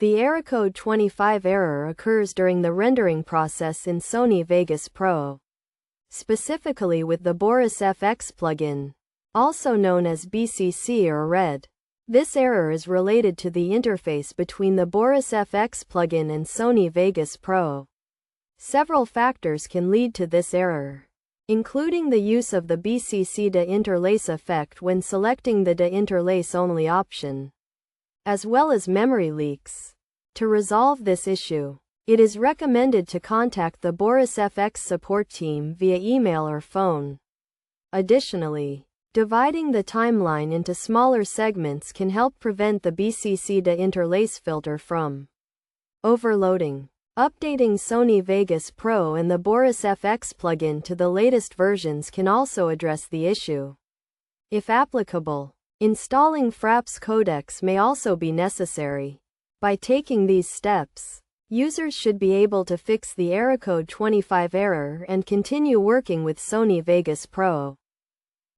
The errorcode 25 error occurs during the rendering process in Sony Vegas Pro, specifically with the Boris FX plugin, also known as BCC or RED. This error is related to the interface between the Boris FX plugin and Sony Vegas Pro. Several factors can lead to this error, including the use of the BCC de-interlace effect when selecting the de-interlace only option, as well as memory leaks. To resolve this issue, it is recommended to contact the Boris FX support team via email or phone. Additionally, dividing the timeline into smaller segments can help prevent the BCC de-interlace filter from overloading. Updating Sony Vegas Pro and the Boris FX plugin to the latest versions can also address the issue. If applicable, installing Fraps codecs may also be necessary. By taking these steps, users should be able to fix the errorcode 25 error and continue working with Sony Vegas Pro.